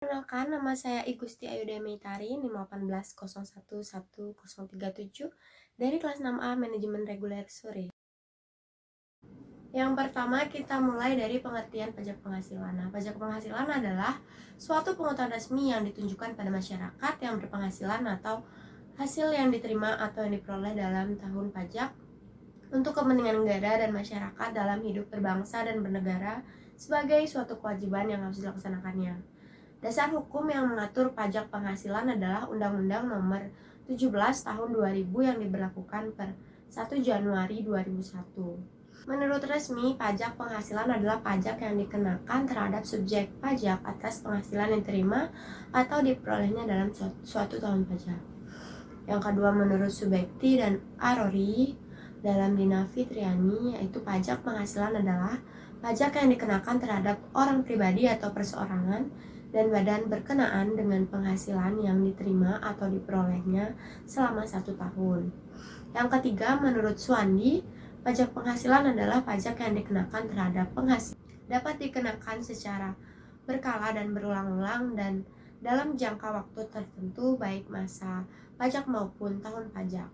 Perkenalkan, nama saya Igusti Ayudhya NIM 180111037 dari kelas 6A Manajemen Reguler Sore. Yang pertama, kita mulai dari pengertian pajak penghasilan. Pajak penghasilan adalah suatu pungutan resmi yang ditunjukkan pada masyarakat yang berpenghasilan atau hasil yang diterima atau yang diperoleh dalam tahun pajak untuk kepentingan negara dan masyarakat dalam hidup berbangsa dan bernegara sebagai suatu kewajiban yang harus dilaksanakannya. Dasar hukum yang mengatur pajak penghasilan adalah Undang-Undang Nomor 17 Tahun 2000 yang diberlakukan per 1 Januari 2001. Menurut resmi, pajak penghasilan adalah pajak yang dikenakan terhadap subjek pajak atas penghasilan yang diterima atau diperolehnya dalam suatu tahun pajak. Yang kedua, menurut Subekti dan Arori dalam Dina Fitriani, yaitu pajak penghasilan adalah pajak yang dikenakan terhadap orang pribadi atau perseorangan dan badan berkenaan dengan penghasilan yang diterima atau diperolehnya selama 1 tahun. Yang ketiga, menurut Suwandi, pajak penghasilan adalah pajak yang dikenakan terhadap penghasilan dapat dikenakan secara berkala dan berulang-ulang dan dalam jangka waktu tertentu, baik masa pajak maupun tahun pajak.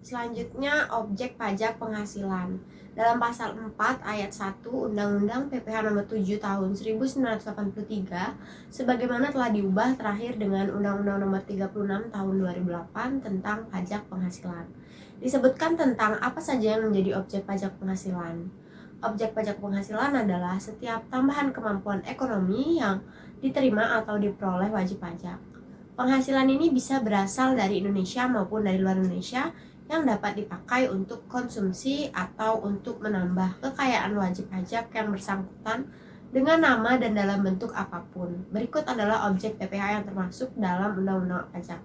Selanjutnya, objek pajak penghasilan. Dalam pasal 4 ayat 1 Undang-Undang PPh Nomor 7 Tahun 1983 sebagaimana telah diubah terakhir dengan Undang-Undang Nomor 36 Tahun 2008 tentang pajak penghasilan. Disebutkan tentang apa saja yang menjadi objek pajak penghasilan. Objek pajak penghasilan adalah setiap tambahan kemampuan ekonomi yang diterima atau diperoleh wajib pajak. Penghasilan ini bisa berasal dari Indonesia maupun dari luar Indonesia yang dapat dipakai untuk konsumsi atau untuk menambah kekayaan wajib pajak yang bersangkutan dengan nama dan dalam bentuk apapun. Berikut adalah objek PPh yang termasuk dalam Undang-Undang Pajak.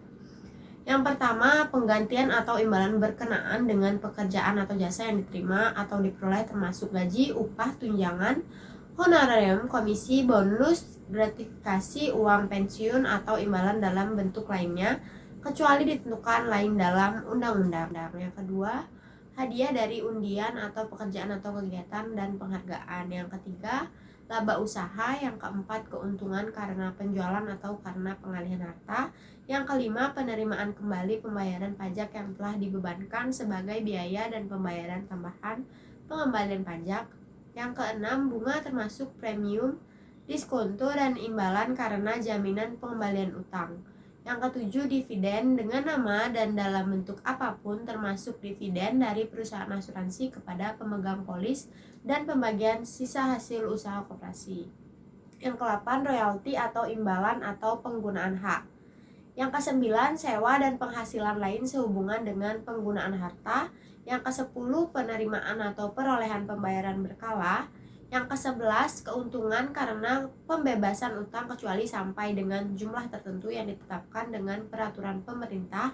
Yang pertama, penggantian atau imbalan berkenaan dengan pekerjaan atau jasa yang diterima atau diperoleh termasuk gaji, upah, tunjangan, honorarium, komisi, bonus, gratifikasi, uang pensiun, atau imbalan dalam bentuk lainnya, kecuali ditentukan lain dalam undang-undang. Yang kedua, hadiah dari undian atau pekerjaan atau kegiatan dan penghargaan. Yang ketiga, laba usaha. Yang keempat, keuntungan karena penjualan atau karena pengalihan harta. Yang kelima, penerimaan kembali pembayaran pajak yang telah dibebankan sebagai biaya dan pembayaran tambahan pengembalian pajak. Yang keenam, bunga termasuk premium, diskonto, dan imbalan karena jaminan pengembalian utang. Yang ketujuh, dividen dengan nama dan dalam bentuk apapun termasuk dividen dari perusahaan asuransi kepada pemegang polis dan pembagian sisa hasil usaha koperasi. Yang ke-8, royalti atau imbalan atau penggunaan hak. Yang ke-9, sewa dan penghasilan lain sehubungan dengan penggunaan harta. Yang ke-10, penerimaan atau perolehan pembayaran berkala. Yang ke-11, keuntungan karena pembebasan utang kecuali sampai dengan jumlah tertentu yang ditetapkan dengan peraturan pemerintah.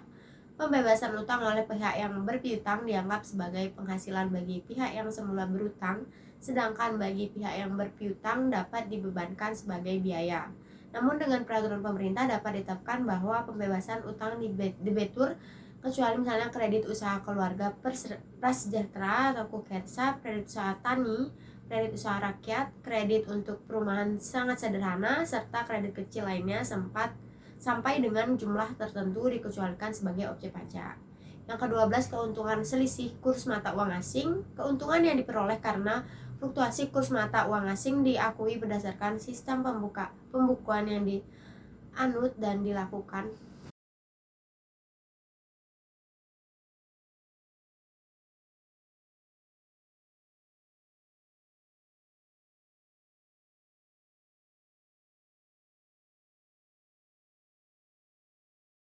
Pembebasan utang oleh pihak yang berpiutang dianggap sebagai penghasilan bagi pihak yang semula berutang, sedangkan bagi pihak yang berpiutang dapat dibebankan sebagai biaya. Namun dengan peraturan pemerintah dapat ditetapkan bahwa pembebasan utang debitur kecuali misalnya kredit usaha keluarga prasejahtera atau KUKETSA, kredit usaha tani, kredit usaha rakyat, kredit untuk perumahan sangat sederhana, serta kredit kecil lainnya sampai dengan jumlah tertentu dikecualikan sebagai objek pajak. Yang ke-12, keuntungan selisih kurs mata uang asing. Keuntungan yang diperoleh karena fluktuasi kurs mata uang asing diakui berdasarkan sistem pembukuan yang dianut dan dilakukan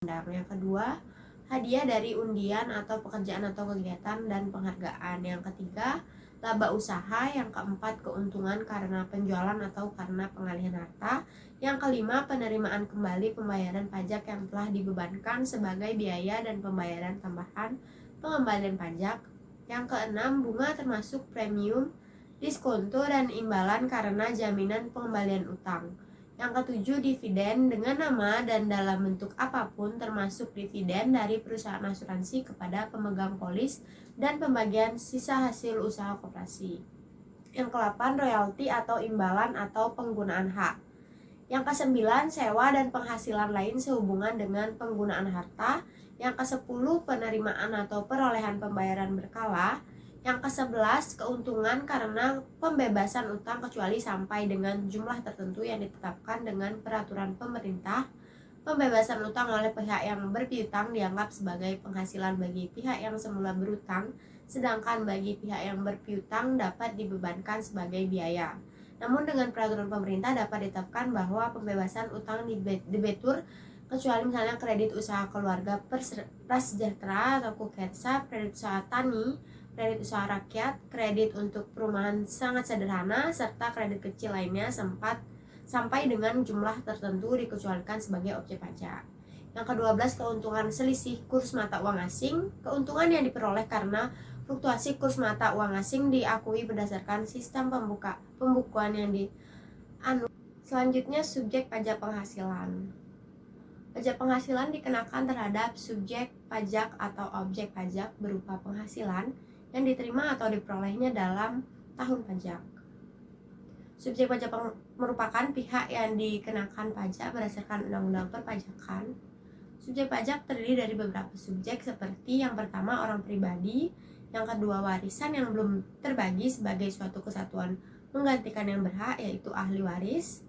Yang kedua, hadiah dari undian atau pekerjaan atau kegiatan dan penghargaan. Yang ketiga, laba usaha. Yang keempat, keuntungan karena penjualan atau karena pengalihan harta. Yang kelima, penerimaan kembali pembayaran pajak yang telah dibebankan sebagai biaya dan pembayaran tambahan pengembalian pajak. Yang keenam, bunga termasuk premium, diskonto, dan imbalan karena jaminan pengembalian utang. Yang ketujuh, dividen dengan nama dan dalam bentuk apapun termasuk dividen dari perusahaan asuransi kepada pemegang polis dan pembagian sisa hasil usaha koperasi. Yang ke-8, royalti atau imbalan atau penggunaan hak. Yang ke-9, sewa dan penghasilan lain sehubungan dengan penggunaan harta. Yang ke-10, penerimaan atau perolehan pembayaran berkala. Yang ke-11, keuntungan karena pembebasan utang kecuali sampai dengan jumlah tertentu yang ditetapkan dengan peraturan pemerintah. Pembebasan utang oleh pihak yang berpiutang dianggap sebagai penghasilan bagi pihak yang semula berutang, sedangkan bagi pihak yang berpiutang dapat dibebankan sebagai biaya. Namun dengan peraturan pemerintah dapat ditetapkan bahwa pembebasan utang debitur kecuali misalnya kredit usaha keluarga prasejahtera atau KUKETSA, kredit usaha tani, kredit usaha rakyat, kredit untuk perumahan sangat sederhana, serta kredit kecil lainnya sampai dengan jumlah tertentu dikecualikan sebagai objek pajak. Yang ke-12, keuntungan selisih kurs mata uang asing. Keuntungan yang diperoleh karena fluktuasi kurs mata uang asing diakui berdasarkan sistem pembukuan yang dianut. Selanjutnya, subjek pajak penghasilan. Pajak penghasilan dikenakan terhadap subjek pajak atau objek pajak berupa penghasilan yang diterima atau diperolehnya dalam tahun pajak. Subjek pajak merupakan pihak yang dikenakan pajak berdasarkan Undang-Undang Perpajakan. Subjek pajak terdiri dari beberapa subjek seperti yang pertama orang pribadi, yang kedua warisan yang belum terbagi sebagai suatu kesatuan menggantikan yang berhak yaitu ahli waris.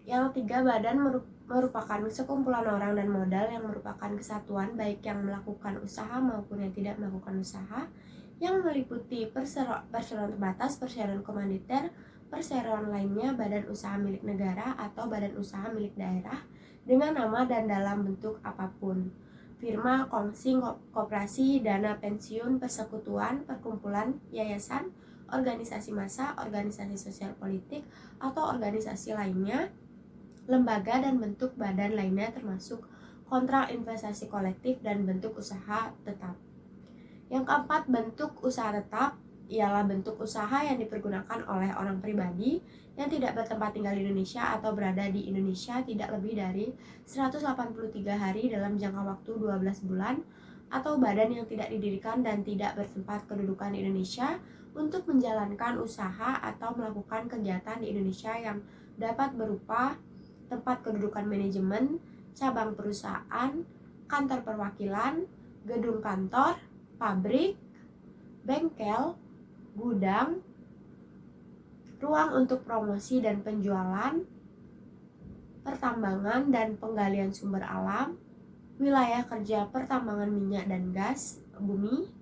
Yang ketiga, badan merupakan sekumpulan orang dan modal yang merupakan kesatuan baik yang melakukan usaha maupun yang tidak melakukan usaha, yang meliputi perseroan terbatas, perseroan komanditer, perseroan lainnya, badan usaha milik negara atau badan usaha milik daerah dengan nama dan dalam bentuk apapun, firma, kongsi, koperasi, dana pensiun, persekutuan, perkumpulan, yayasan, organisasi massa, organisasi sosial politik, atau organisasi lainnya, lembaga dan bentuk badan lainnya termasuk kontrak investasi kolektif dan bentuk usaha tetap. Yang keempat, bentuk usaha tetap ialah bentuk usaha yang dipergunakan oleh orang pribadi yang tidak bertempat tinggal di Indonesia atau berada di Indonesia tidak lebih dari 183 hari dalam jangka waktu 12 bulan, atau badan yang tidak didirikan dan tidak bertempat kedudukan di Indonesia untuk menjalankan usaha atau melakukan kegiatan di Indonesia yang dapat berupa tempat kedudukan manajemen, cabang perusahaan, kantor perwakilan, gedung kantor, pabrik, bengkel, gudang, ruang untuk promosi dan penjualan, pertambangan dan penggalian sumber alam, wilayah kerja pertambangan minyak dan gas bumi.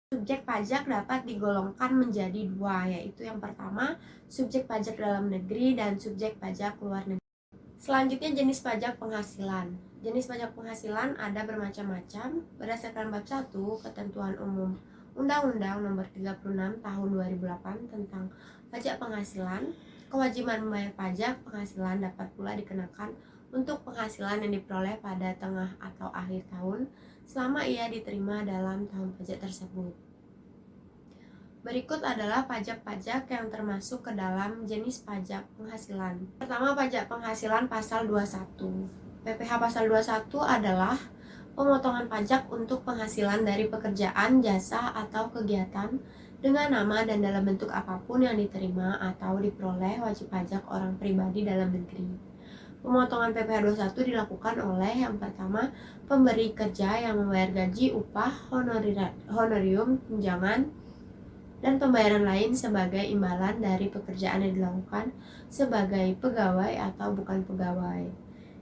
Subjek pajak dapat digolongkan menjadi dua, yaitu yang pertama, subjek pajak dalam negeri dan subjek pajak luar negeri. Selanjutnya, jenis pajak penghasilan. Jenis pajak penghasilan ada bermacam-macam berdasarkan bab 1 Ketentuan Umum Undang-Undang Nomor 36 Tahun 2008 tentang pajak penghasilan. Kewajiban membayar pajak penghasilan dapat pula dikenakan untuk penghasilan yang diperoleh pada tengah atau akhir tahun selama ia diterima dalam tahun pajak tersebut. Berikut adalah pajak-pajak yang termasuk ke dalam jenis pajak penghasilan. Pertama, pajak penghasilan pasal 21. PPh pasal 21 adalah pemotongan pajak untuk penghasilan dari pekerjaan, jasa, atau kegiatan dengan nama dan dalam bentuk apapun yang diterima atau diperoleh wajib pajak orang pribadi dalam negeri. Pemotongan PPh 21 dilakukan oleh yang pertama, pemberi kerja yang membayar gaji, upah, honorium, tunjangan, dan pembayaran lain sebagai imbalan dari pekerjaan yang dilakukan sebagai pegawai atau bukan pegawai.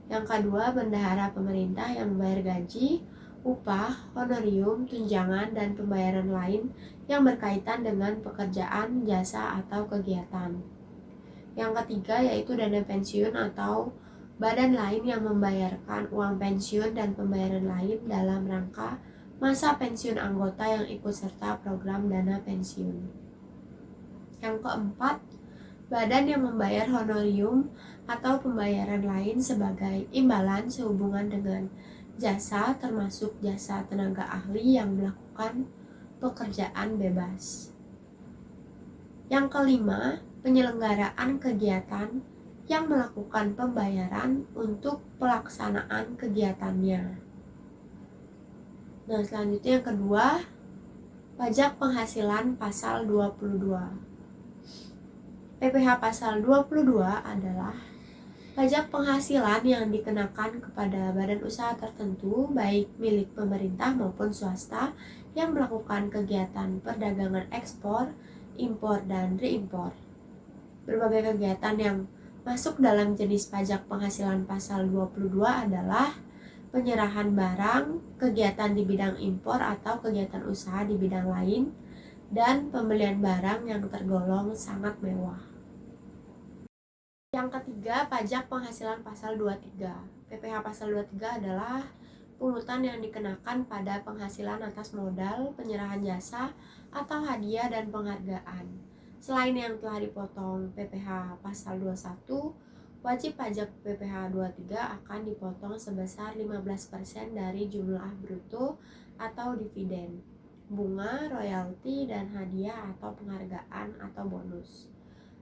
Yang kedua, bendahara pemerintah yang membayar gaji, upah, honorium, tunjangan, dan pembayaran lain yang berkaitan dengan pekerjaan, jasa, atau kegiatan. Yang ketiga, yaitu dana pensiun atau badan lain yang membayarkan uang pensiun dan pembayaran lain dalam rangka masa pensiun anggota yang ikut serta program dana pensiun. Yang keempat, badan yang membayar honorium atau pembayaran lain sebagai imbalan sehubungan dengan jasa, termasuk jasa tenaga ahli yang melakukan pekerjaan bebas. Yang kelima, penyelenggaraan kegiatan yang melakukan pembayaran untuk pelaksanaan kegiatannya. Nah, selanjutnya yang kedua, pajak penghasilan pasal 22. PPh pasal 22 adalah pajak penghasilan yang dikenakan kepada badan usaha tertentu, baik milik pemerintah maupun swasta, yang melakukan kegiatan perdagangan ekspor, impor, dan reimpor. Berbagai kegiatan yang masuk dalam jenis pajak penghasilan pasal 22 adalah penyerahan barang, kegiatan di bidang impor atau kegiatan usaha di bidang lain, dan pembelian barang yang tergolong sangat mewah. Yang ketiga, pajak penghasilan pasal 23. PPh pasal 23 adalah pungutan yang dikenakan pada penghasilan atas modal, penyerahan jasa, atau hadiah dan penghargaan. Selain yang telah dipotong PPh pasal 21, wajib pajak PPh 23 akan dipotong sebesar 15% dari jumlah bruto atau dividen, bunga, royalti, dan hadiah atau penghargaan atau bonus,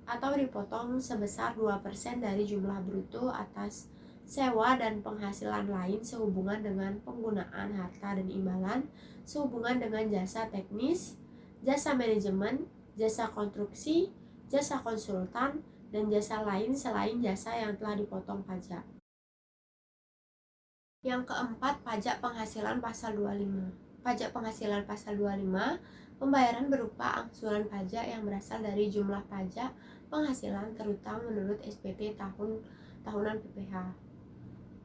atau dipotong sebesar 2% dari jumlah bruto atas sewa dan penghasilan lain sehubungan dengan penggunaan harta dan imbalan, sehubungan dengan jasa teknis, jasa manajemen, jasa konstruksi, jasa konsultan, dan jasa lain selain jasa yang telah dipotong pajak. Yang keempat, pajak penghasilan pasal 25. Pajak penghasilan pasal 25, pembayaran berupa angsuran pajak yang berasal dari jumlah pajak penghasilan terutang menurut SPT tahunan PPh.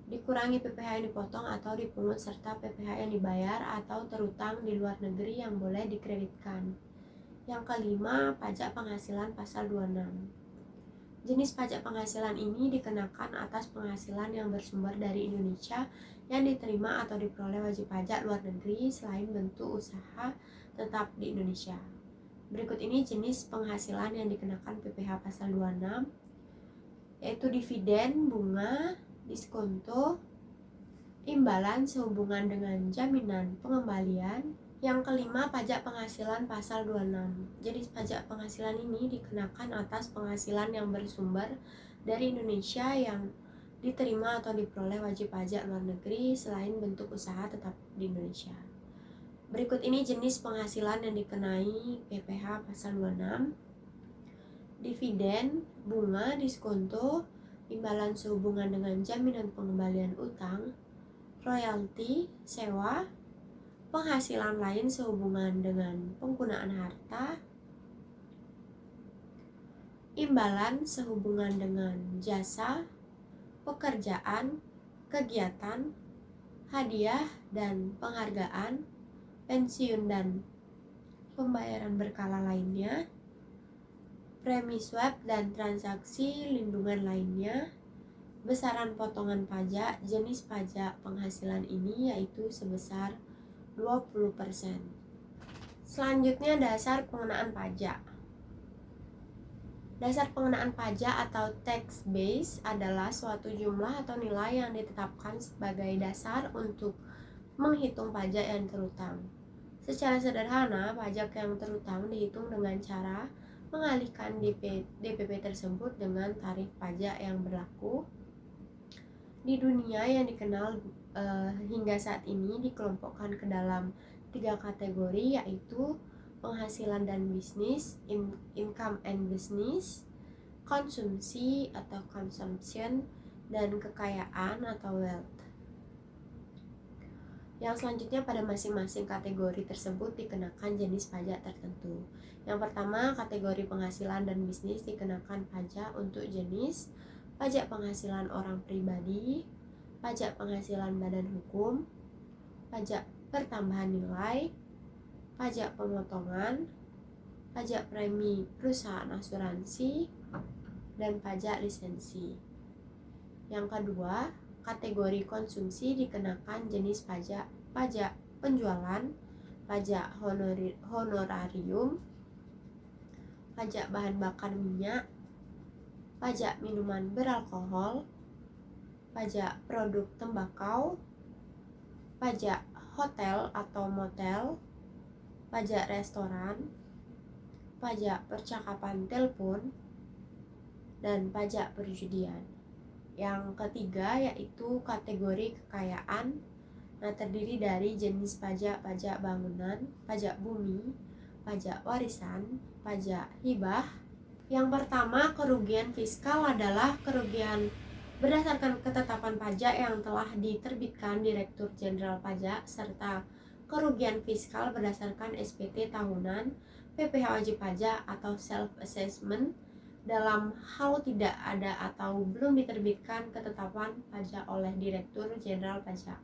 Dikurangi PPh yang dipotong atau dipungut serta PPh yang dibayar atau terutang di luar negeri yang boleh dikreditkan. Yang kelima, pajak penghasilan pasal 26. Jenis pajak penghasilan ini dikenakan atas penghasilan yang bersumber dari Indonesia yang diterima atau diperoleh wajib pajak luar negeri selain bentuk usaha tetap di Indonesia. Berikut ini jenis penghasilan yang dikenakan PPh pasal 26, yaitu dividen, bunga, diskonto, imbalan sehubungan dengan jaminan pengembalian. Yang kelima, pajak penghasilan pasal 26. Jenis pajak penghasilan ini dikenakan atas penghasilan yang bersumber dari Indonesia yang diterima atau diperoleh wajib pajak luar negeri selain bentuk usaha tetap di Indonesia. Berikut ini jenis penghasilan yang dikenai PPh pasal 26. Dividen, bunga, diskonto, imbalan sehubungan dengan jaminan pengembalian utang, royalti, sewa, penghasilan lain sehubungan dengan penggunaan harta, imbalan sehubungan dengan jasa, pekerjaan, kegiatan, hadiah dan penghargaan, pensiun dan pembayaran berkala lainnya, premi swab dan transaksi lindungan lainnya. Besaran potongan pajak jenis pajak penghasilan ini yaitu sebesar 20%. Selanjutnya, dasar pengenaan pajak. Dasar pengenaan pajak atau tax base adalah suatu jumlah atau nilai yang ditetapkan sebagai dasar untuk menghitung pajak yang terutang. Secara sederhana, pajak yang terutang dihitung dengan cara mengalihkan DPP tersebut dengan tarif pajak yang berlaku di dunia yang dikenal hingga saat ini dikelompokkan ke dalam 3 kategori, yaitu penghasilan dan bisnis, income and business, konsumsi atau consumption, dan kekayaan atau wealth. Yang selanjutnya, pada masing-masing kategori tersebut dikenakan jenis pajak tertentu. Yang pertama, kategori penghasilan dan bisnis dikenakan pajak untuk jenis pajak penghasilan orang pribadi, pajak penghasilan badan hukum, pajak pertambahan nilai, pajak pemotongan, pajak premi perusahaan asuransi, dan pajak lisensi. Yang kedua, kategori konsumsi dikenakan jenis pajak penjualan, pajak honorarium, pajak bahan bakar minyak, pajak minuman beralkohol, pajak produk tembakau, pajak hotel atau motel, pajak restoran, pajak percakapan telepon, dan pajak perjudian. Yang ketiga yaitu kategori kekayaan. Nah, terdiri dari jenis pajak bangunan, pajak bumi, pajak warisan, pajak hibah, Yang pertama, kerugian fiskal adalah kerugian berdasarkan ketetapan pajak yang telah diterbitkan Direktur Jenderal Pajak serta kerugian fiskal berdasarkan SPT tahunan, PPh wajib pajak atau self assessment dalam hal tidak ada atau belum diterbitkan ketetapan pajak oleh Direktur Jenderal Pajak.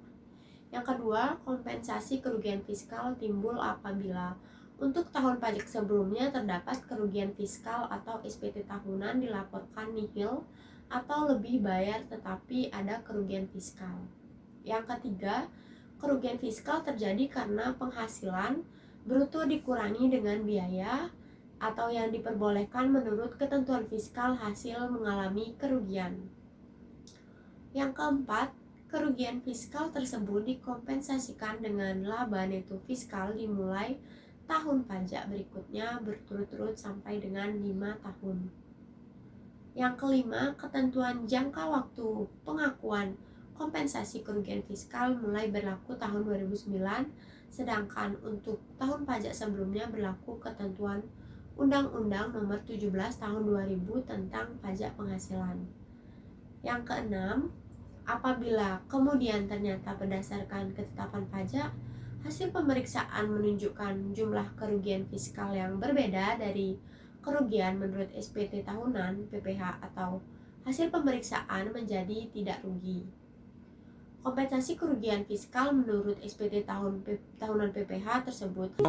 Yang kedua, kompensasi kerugian fiskal timbul apabila untuk tahun pajak sebelumnya terdapat kerugian fiskal atau SPT tahunan dilaporkan nihil atau lebih bayar tetapi ada kerugian fiskal. Yang ketiga, kerugian fiskal terjadi karena penghasilan bruto dikurangi dengan biaya atau yang diperbolehkan menurut ketentuan fiskal hasil mengalami kerugian. Yang keempat, kerugian fiskal tersebut dikompensasikan dengan laba neto fiskal dimulai tahun pajak berikutnya berturut-turut sampai dengan 5 tahun. Yang kelima, ketentuan jangka waktu pengakuan kompensasi kerugian fiskal mulai berlaku tahun 2009, sedangkan untuk tahun pajak sebelumnya berlaku ketentuan Undang-Undang Nomor 17 Tahun 2000 tentang pajak penghasilan. Yang keenam, apabila kemudian ternyata berdasarkan ketetapan pajak, hasil pemeriksaan menunjukkan jumlah kerugian fiskal yang berbeda dari kerugian menurut SPT tahunan, PPh atau hasil pemeriksaan menjadi tidak rugi. Kompensasi kerugian fiskal menurut SPT tahunan PPh tersebut